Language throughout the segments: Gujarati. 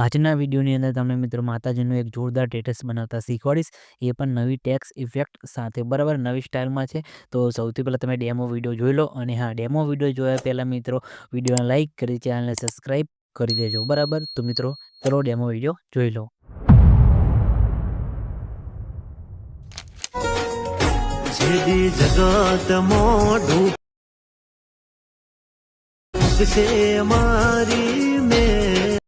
આજના વિડીયોની અંદર તમને મિત્રો માતાજીનું એક જોરદાર સ્ટેટસ બનાવતા શીખવાડીશ, એ પણ નવી ટેક્સ ઇફેક્ટ સાથે, બરાબર, નવી સ્ટાઇલમાં છે. તો સૌથી પહેલાં તમે ડેમો વિડીયો જોઈ લો, અને હા, ડેમો વિડીયો જોયા પહેલાં મિત્રો વિડીયોને લાઇક કરી ચેનલને સબસ્ક્રાઈબ કરી દેજો, બરાબર. તો મિત્રો ચલો ડેમો વિડીયો જોઈ લો. જગત મોઢું છે મારી મેં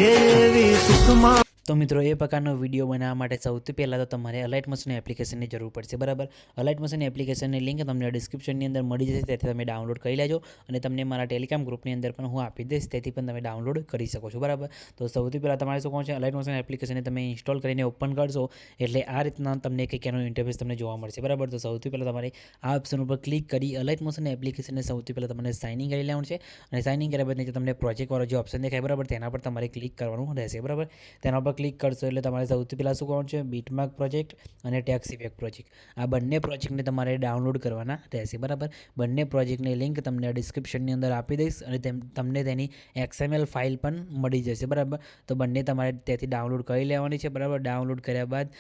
એવી સુખમાં. તો મિત્રો એ પ્રકારનો વિડીયો બનાવવા માટે સૌથી પહેલાં તો તમારે અલાઇટ મોશન એપ્લિકેશનની જરૂર પડશે, બરાબર. અલાઇટ મોશન એપ્લિકેશનની લિંક તમને ડિસ્ક્રિપ્શનની અંદર મળી જશે, તેથી તમે ડાઉનલોડ કરી લેજો, અને તમને મારા ટેલિગ્રામ ગ્રુપની અંદર પણ હું આપી દઈશ, તેથી પણ તમે ડાઉનલોડ કરી શકો છો, બરાબર. તો સૌથી પહેલાં તમારે શું કહું છે, અલાઇટ મોશન એપ્લિકેશનને તમે ઇન્સ્ટોલ કરીને ઓપન કરશો એટલે આ રીતના તમને કંઈક એનો ઇન્ટરફેસ તમને જોવા મળશે, બરાબર. તો સૌથી પહેલાં તમારે આ ઓપ્શન ઉપર ક્લિક કરી અલાઇટ મોશન એપ્લિકેશનને સૌથી પહેલાં તમને સાઇન ઇન કરી લેવાનું છે, અને સાઇન ઇન કર્યા બાદ નીચે તમને પ્રોજેક્ટવાળો જે ઓપ્શન દેખાય, બરાબર, તેના પર તમારે ક્લિક કરવાનું રહેશે, બરાબર. તેના પર ક્લિક કરશો એટલે તમારે સૌથી પહેલાં શું કરવાનું છે, બીટમાર્ક પ્રોજેક્ટ અને ટેક્સ ઇફેક્ટ પ્રોજેક્ટ, આ બંને પ્રોજેક્ટને તમારે ડાઉનલોડ કરવાના રહેશે, બરાબર. બંને પ્રોજેક્ટની લિંક તમને ડિસ્ક્રિપ્શનની અંદર આપી દઈશ, અને તમને તેની XML ફાઇલ પણ મળી જશે, બરાબર. તો બંને તમારે ત્યાંથી ડાઉનલોડ કરી લેવાની છે, બરાબર. ડાઉનલોડ કર્યા બાદ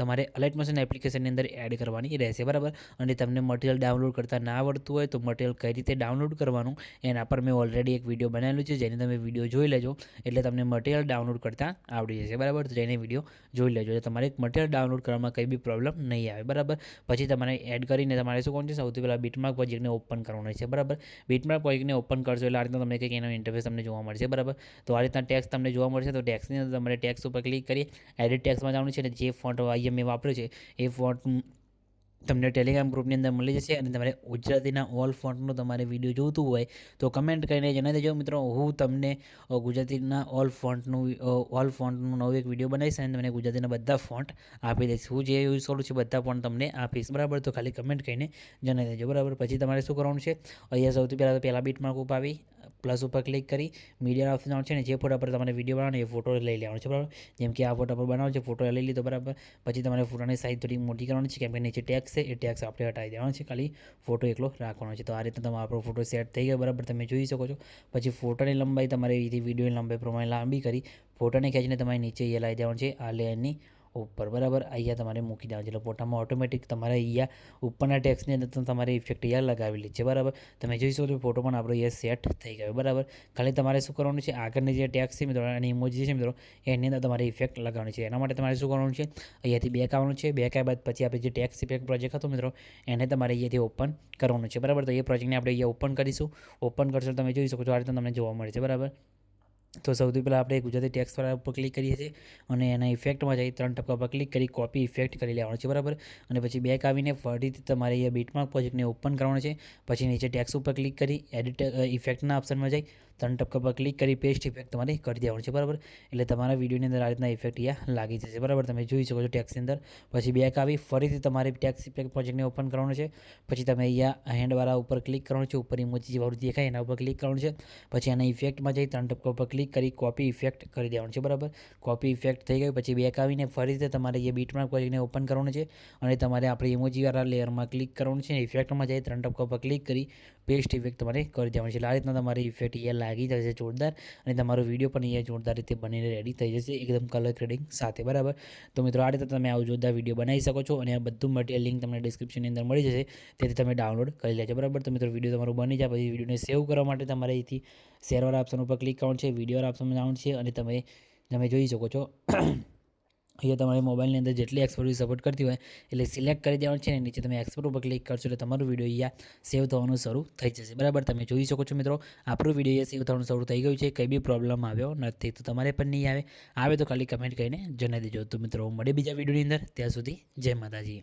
તમારે અલાઇટ મોશન એપ્લિકેશનની અંદર એડ કરવાની રહેશે, બરાબર. અને તમને મટીરિયલ ડાઉનલોડ કરતાં ના આવડતું હોય તો મટીરિયલ કઈ રીતે ડાઉનલોડ કરવાનું એના પર મેં ઓલરેડી એક વિડીયો બનાવેલું છે, જેને તમે વિડીયો જોઈ લેજો એટલે તમને મટીરિયલ ડાઉનલોડ કરતાં આવડી જશે, બરાબર. તો જઈને વિડીયો જોઈ લેજો, એટલે તમારે મટીરિયલ ડાઉનલોડ કરવામાં કંઈ બી પ્રોબ્લેમ નહીં આવે, બરાબર. પછી તમારે એડ કરીને તમારે શું કરવાનું છે, સૌથી પહેલાં બીટમાર્ક પ્રોજેક્ટને ઓપન કરવાનો છે, બરાબર. બીટમાર્ક પ્રોજેક્ટને ઓપન કરશો એટલે આ રીતના તમને કંઈક એનો ઇન્ટરફેસ તમને જોવા મળશે, બરાબર. તો આ રીતના ટેક્સ તમને જોવા મળશે. તો ટેક્સની અંદર તમારે ટેક્સ ઉપર ક્લિક કરી એડિટ ટેક્સમાં જવાનું છે, અને જે ફોન્ટ અહીંયા મેં વાપર્યું છે એ ફોન્ટ તમને ટેલિગ્રામ ગ્રુપની અંદર મળી જશે, અને તમારે ગુજરાતીના ઓલ ફોન્ટનું તમારે વિડીયો જોઈતું હોય તો કમેન્ટ કરીને જણાવી દેજો મિત્રો. હું તમને ગુજરાતીના ઓલ ફોન્ટનું નવો એક વિડીયો બનાવીશ, અને તમને ગુજરાતીના બધા ફોન્ટ આપી દઈશ. હું જે યુઝ કરું છું બધા ફોન્ટ તમને આપીશ, બરાબર. તો ખાલી કમેન્ટ કરીને જણાવી દેજો, બરાબર. પછી તમારે શું કરવાનું છે, અહીંયા સૌથી પહેલાં બીટમાર્ક ઉપર આવી પ્લસ ઉપર ક્લિક કરી મીડિયા ઓપ્શન આવશે, ને જે ફોટા પર તમારે વિડીયો બનાવવાનો એ ફોટો લઈ લેવાનો છે, બરાબર. જેમ કે આ ફોટા પર બનાવો છે, ફોટો લઈ લીધો, બરાબર. પછી તમારે ફોટાની સાઇઝ થોડી મોટી કરવાની છે, કેમ કે નીચે ટેક્સ છે, એ ટેક્સ આપણે હટાવી દેવાનો છે, ખાલી ફોટો એકલો રાખવાનો છે. તો આ રીતે તમારો આપણો ફોટો સેટ થઈ ગયો, બરાબર, તમે જોઈ શકો છો. પછી ફોટાની લંબાઈ તમારે એથી વિડીયોની લંબાઈ પ્રમાણે લાંબી કરી ફોટાને ખેંચીને તમારે નીચે અહીંયા લાવી દેવાનું છે, આ લેયરની ઉપર, બરાબર. અહીંયા તમારે મૂકી દેવાનું છે, એટલે ફોટામાં ઓટોમેટિક તમારે અહીંયા ઉપરના ટેક્સની અંદર તમારે ઇફેક્ટ અહીંયા લગાવેલી છે, બરાબર. તમે જોઈ શકો છો ફોટો પણ આપણો અહીંયા સેટ થઈ ગયો, બરાબર. ખાલી તમારે શું કરવાનું છે, આગળની જે ટેક્સ છે મિત્રો અને ઇમોજી છે મિત્રો, એની અંદર તમારે ઇફેક્ટ લગાવવાની છે. એના માટે તમારે શું કરવાનું છે, અહીંયાથી બેક આવવાનું છે. બેક આવ્યા બાદ પછી આપણે જે ટેક્સ ઇફેક્ટ પ્રોજેક્ટ હતો મિત્રો, એને તમારે અહીંયાથી ઓપન કરવાનું છે, બરાબર. તો એ પ્રોજેક્ટને આપણે અહીંયા ઓપન કરીશું. ઓપન કરશો તમે જોઈ શકો છો આ રીતે તમને જોવા મળે છે, બરાબર. તો સૌથી પહેલાં આપણે ગુજરાતી ટેક્સવાળા ઉપર ક્લિક કરીએ છીએ, અને એના ઇફેક્ટમાં જઈ 3 ટપકા પર ક્લિક કરી કોપી ઇફેક્ટ કરી લેવાનું છે, બરાબર. અને પછી બેક આવીને ફરીથી તમારે અહીંયા બીટમાર્ક પ્રોજેક્ટને ઓપન કરવાનું છે. પછી નીચે ટેક્સ ઉપર ક્લિક કરી એડિટ ઇફેક્ટના ઓપ્શનમાં જઈ 3 ટપકા પર ક્લિક કરી પેસ્ટ ઇફેક્ટ તમારે કરી દેવાનું છે, બરાબર. એટલે તમારા વિડીયોની અંદર આ રીતના ઇફેક્ટ અહીંયા લાગી જશે, બરાબર. તમે જોઈ શકો છો ટેક્સની અંદર. પછી બેક આવી ફરીથી તમારે ટેક્સ ઇફેક્ટ પ્રોજેક્ટને ઓપન કરવાનું છે. પછી તમે અહીંયા હેન્ડવાળા ઉપર ક્લિક કરવાનું છે, ઉપર ઇમોજી વાળું દેખાય એના ઉપર ક્લિક કરવાનું છે. પછી એના ઇફેક્ટમાં જઈ 3 ટપકા ઉપર ક્લિક કરી કોપી ઇફેક્ટ કરી દેવાનું છે, બરાબર. કોપી ઇફેક્ટ થઈ ગઈ. પછી બેક આવીને ફરીથી તમારે એ બીટમાર્ક પ્રોજેક્ટને ઓપન કરવાનું છે, અને તમારે આપણે ઇમોજીવાળા લેયરમાં ક્લિક કરવાનું છે. ઇફેક્ટમાં જઈ 3 ટપકા પર ક્લિક કરી પેસ્ટ ઇફેક્ટ તમારે કરી દેવાનું છે. એટલે આ રીતના તમારી ઇફેક્ટ અહીંયા લાગી જશે જોરદાર, અને તમારો વિડીયો પણ અહીંયા જોરદાર રીતે બનીને રેડી થઈ જશે એકદમ કલર ગ્રેડિંગ સાથે, બરાબર. તો મિત્રો આ રીતે તમે આવું જોરદાર વિડીયો બનાવી શકો છો, અને આ બધું મટીરિયલ લિંક તમને ડિસ્ક્રિપ્શનની અંદર મળી જશે, તેથી તમે ડાઉનલોડ કરી લેજો, બરાબર. તો મિત્રો વિડીયો તમારું બની જાય પછી વિડીયોને સેવ કરવા માટે તમારે અહીંથી શેરવાળા ઓપ્શન ઉપર ક્લિક કરવાનું છે, વિડીયોવાળા ઓપ્શનમાં જવાનું છે, અને તમે જોઈ શકો છો અહીંયા તમારે મોબાઈલની અંદર જેટલી એક્સપોર્ટ સપોર્ટ કરતી હોય એટલે સિલેક્ટ કરી દેવાનું છે, અને નીચે તમે એક્સપોર્ટ ઉપર ક્લિક કરશો એટલે તમારું વિડીયો અહીંયા સેવ થવાનું શરૂ થઈ જશે, બરાબર. તમે જોઈ શકો છો મિત્રો આપણું વિડીયો અહીંયા સેવ થવાનું શરૂ થઈ ગયું છે, કંઈ બી પ્રોબ્લેમ આવ્યો નથી. તો તમારે પણ નહીં આવે તો ખાલી કમેન્ટ કરીને જણાવી દેજો. તો મિત્રો મળે બીજા વિડીયોની અંદર, ત્યાં સુધી જય માતાજી.